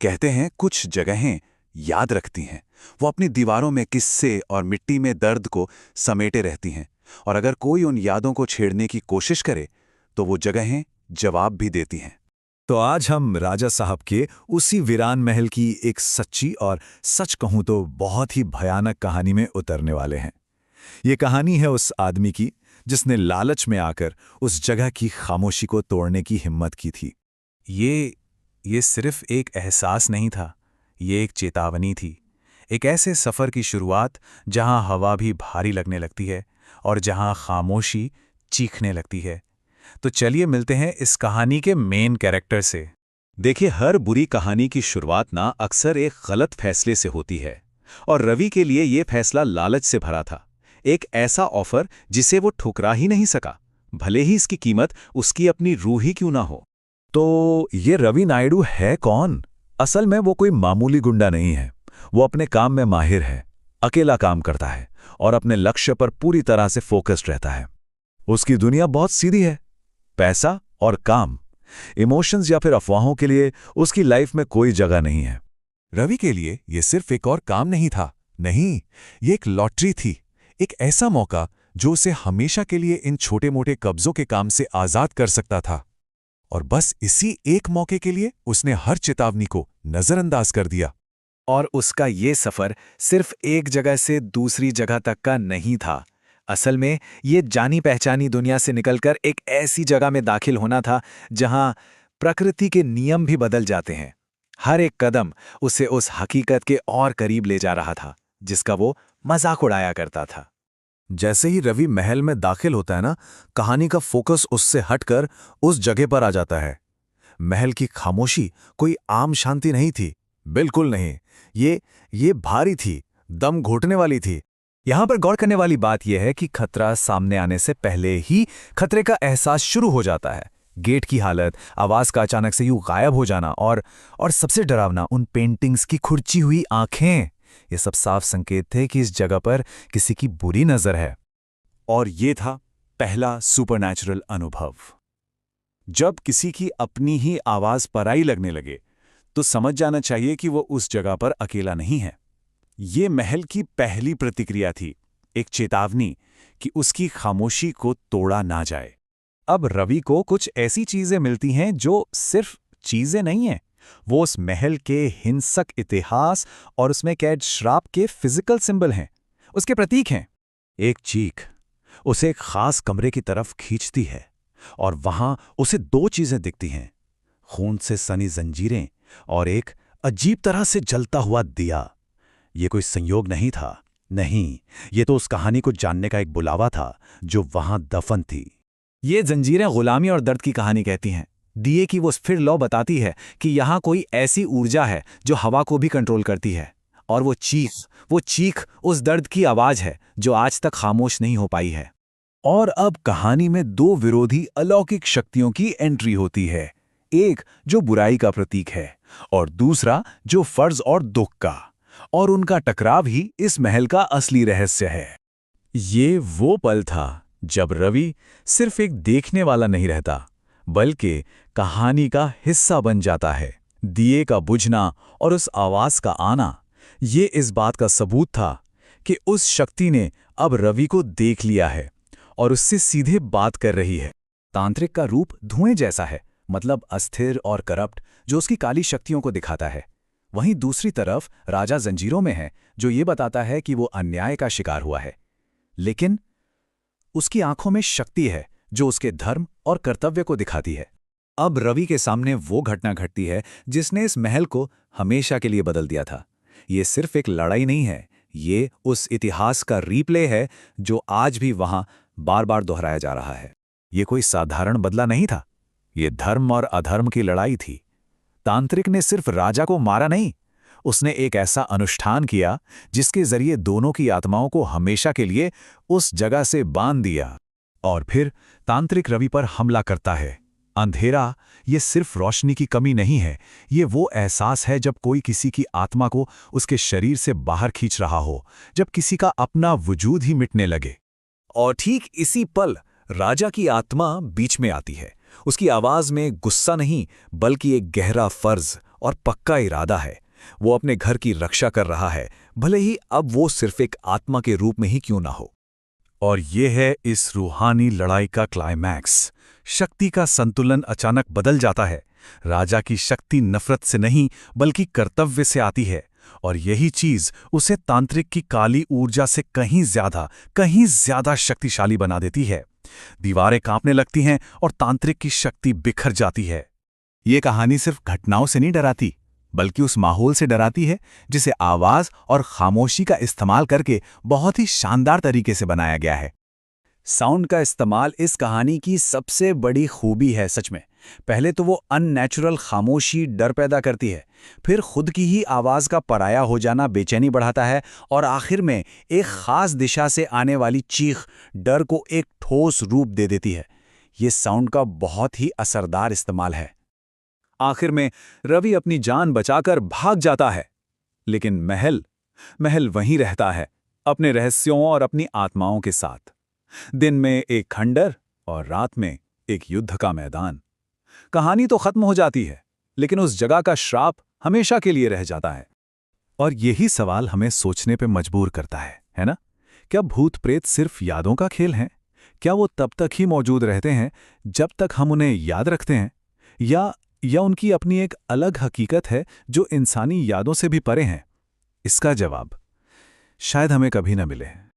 कहते हैं कुछ जगहें याद रखती हैं। वो अपनी दीवारों में किस्से और मिट्टी में दर्द को समेटे रहती हैं, और अगर कोई उन यादों को छेड़ने की कोशिश करे तो वो जगहें जवाब भी देती हैं। तो आज हम राजा साहब के उसी वीरान महल की एक सच्ची और सच कहूं तो बहुत ही भयानक कहानी में उतरने वाले हैं। ये कहानी है उस आदमी की जिसने लालच में आकर उस जगह की खामोशी को तोड़ने की हिम्मत की थी। ये सिर्फ एक एहसास नहीं था, ये एक चेतावनी थी। एक ऐसे सफ़र की शुरुआत जहां हवा भी भारी लगने लगती है और जहां खामोशी चीखने लगती है। तो चलिए मिलते हैं इस कहानी के मेन कैरेक्टर से। देखिए, हर बुरी कहानी की शुरुआत ना अक्सर एक गलत फैसले से होती है, और रवि के लिए ये फैसला लालच से भरा था। एक ऐसा ऑफर जिसे वो ठुकरा ही नहीं सका, भले ही इसकी कीमत उसकी अपनी रूह ही क्यों ना हो। तो ये रवि नायडू है कौन? असल में वो कोई मामूली गुंडा नहीं है। वो अपने काम में माहिर है, अकेला काम करता है और अपने लक्ष्य पर पूरी तरह से फोकस्ड रहता है। उसकी दुनिया बहुत सीधी है, पैसा और काम। इमोशंस या फिर अफवाहों के लिए उसकी लाइफ में कोई जगह नहीं है। रवि के लिए ये सिर्फ एक और काम नहीं था, नहीं, ये एक लॉटरी थी। एक ऐसा मौका जो उसे हमेशा के लिए इन छोटे-मोटे कब्जों के काम से आजाद कर सकता था। और बस इसी एक मौके के लिए उसने हर चेतावनी को नजरअंदाज कर दिया। और उसका ये सफर सिर्फ एक जगह से दूसरी जगह तक का नहीं था। असल में ये जानी पहचानी दुनिया से निकलकर एक ऐसी जगह में दाखिल होना था जहां प्रकृति के नियम भी बदल जाते हैं। हर एक कदम उसे उस हकीकत के और करीब ले जा रहा था जिसका वो मजाक उड़ाया करता था। जैसे ही रवि महल में दाखिल होता है ना, कहानी का फोकस उससे हटकर उस जगह पर आ जाता है। महल की खामोशी कोई आम शांति नहीं थी, बिल्कुल नहीं। ये भारी थी, दम घोटने वाली थी। यहां पर गौर करने वाली बात यह है कि खतरा सामने आने से पहले ही खतरे का एहसास शुरू हो जाता है। गेट की हालत, आवाज का अचानक से यूं गायब हो जाना और सबसे डरावना उन पेंटिंग्स की खुरची हुई आंखें, ये सब साफ संकेत थे कि इस जगह पर किसी की बुरी नजर है। और ये था पहला सुपरनैचुरल अनुभव। जब किसी की अपनी ही आवाज पराई लगने लगे तो समझ जाना चाहिए कि वो उस जगह पर अकेला नहीं है। ये महल की पहली प्रतिक्रिया थी, एक चेतावनी कि उसकी खामोशी को तोड़ा ना जाए। अब रवि को कुछ ऐसी चीजें मिलती हैं जो सिर्फ चीजें नहीं हैं, वो उस महल के हिंसक इतिहास और उसमें कैद श्राप के फिजिकल सिंबल हैं, उसके प्रतीक हैं। एक चीख उसे एक खास कमरे की तरफ खींचती है, और वहां उसे दो चीजें दिखती हैं, खून से सनी जंजीरें और एक अजीब तरह से जलता हुआ दिया। ये कोई संयोग नहीं था, नहीं, ये तो उस कहानी को जानने का एक बुलावा था जो वहां दफन थी। ये जंजीरें गुलामी और दर्द की कहानी कहती हैं। दिए की वो फिर लौ बताती है कि यहाँ कोई ऐसी ऊर्जा है जो हवा को भी कंट्रोल करती है, और वो चीख उस दर्द की आवाज है जो आज तक खामोश नहीं हो पाई है। और अब कहानी में दो विरोधी अलौकिक शक्तियों की एंट्री होती है, एक जो बुराई का प्रतीक है और दूसरा जो फर्ज और दुख का, और उनका टकराव ही इस महल का असली रहस्य है। ये वो पल था जब रवि सिर्फ एक देखने वाला नहीं रहता, बल्कि कहानी का हिस्सा बन जाता है। दिए का बुझना और उस आवाज का आना, ये इस बात का सबूत था कि उस शक्ति ने अब रवि को देख लिया है और उससे सीधे बात कर रही है। तांत्रिक का रूप धुएं जैसा है, मतलब अस्थिर और करप्ट, जो उसकी काली शक्तियों को दिखाता है। वहीं दूसरी तरफ राजा जंजीरों में है, जो ये बताता है कि वो अन्याय का शिकार हुआ है, लेकिन उसकी आंखों में शक्ति है जो उसके धर्म और कर्तव्य को दिखाती है। अब रवि के सामने वो घटना घटती है जिसने इस महल को हमेशा के लिए बदल दिया था। ये सिर्फ एक लड़ाई नहीं है, ये उस इतिहास का रीप्ले है जो आज भी वहां बार बार दोहराया जा रहा है। ये कोई साधारण बदला नहीं था, ये धर्म और अधर्म की लड़ाई थी। तांत्रिक ने सिर्फ राजा को मारा नहीं, उसने एक ऐसा अनुष्ठान किया जिसके जरिए दोनों की आत्माओं को हमेशा के लिए उस जगह से बांध दिया। और फिर तांत्रिक रवि पर हमला करता है। अंधेरा ये सिर्फ रोशनी की कमी नहीं है, ये वो एहसास है जब कोई किसी की आत्मा को उसके शरीर से बाहर खींच रहा हो, जब किसी का अपना वजूद ही मिटने लगे। और ठीक इसी पल राजा की आत्मा बीच में आती है। उसकी आवाज में गुस्सा नहीं, बल्कि एक गहरा फर्ज और पक्का इरादा है। वो अपने घर की रक्षा कर रहा है, भले ही अब वो सिर्फ एक आत्मा के रूप में ही क्यों ना हो। और ये है इस रूहानी लड़ाई का क्लाइमैक्स। शक्ति का संतुलन अचानक बदल जाता है। राजा की शक्ति नफरत से नहीं बल्कि कर्तव्य से आती है, और यही चीज उसे तांत्रिक की काली ऊर्जा से कहीं ज्यादा शक्तिशाली बना देती है। दीवारें कांपने लगती हैं और तांत्रिक की शक्ति बिखर जाती है। ये कहानी सिर्फ घटनाओं से नहीं डराती, बल्कि उस माहौल से डराती है जिसे आवाज और खामोशी का इस्तेमाल करके बहुत ही शानदार तरीके से बनाया गया है। साउंड का इस्तेमाल इस कहानी की सबसे बड़ी खूबी है सच में। पहले तो वो अननेचुरल खामोशी डर पैदा करती है, फिर खुद की ही आवाज़ का पराया हो जाना बेचैनी बढ़ाता है, और आखिर में एक खास दिशा से आने वाली चीख डर को एक ठोस रूप दे देती है। ये साउंड का बहुत ही असरदार इस्तेमाल है। आखिर में रवि अपनी जान बचाकर भाग जाता है, लेकिन महल वहीं रहता है, अपने रहस्यों और अपनी आत्माओं के साथ। दिन में एक खंडर और रात में एक युद्ध का मैदान। कहानी तो खत्म हो जाती है, लेकिन उस जगह का श्राप हमेशा के लिए रह जाता है। और यही सवाल हमें सोचने पे मजबूर करता है ना? क्या भूत प्रेत सिर्फ यादों का खेल हैं? क्या वो तब तक ही मौजूद रहते हैं जब तक हम उन्हें याद रखते हैं, या उनकी अपनी एक अलग हकीकत है जो इंसानी यादों से भी परे हैं? इसका जवाब शायद हमें कभी न मिले।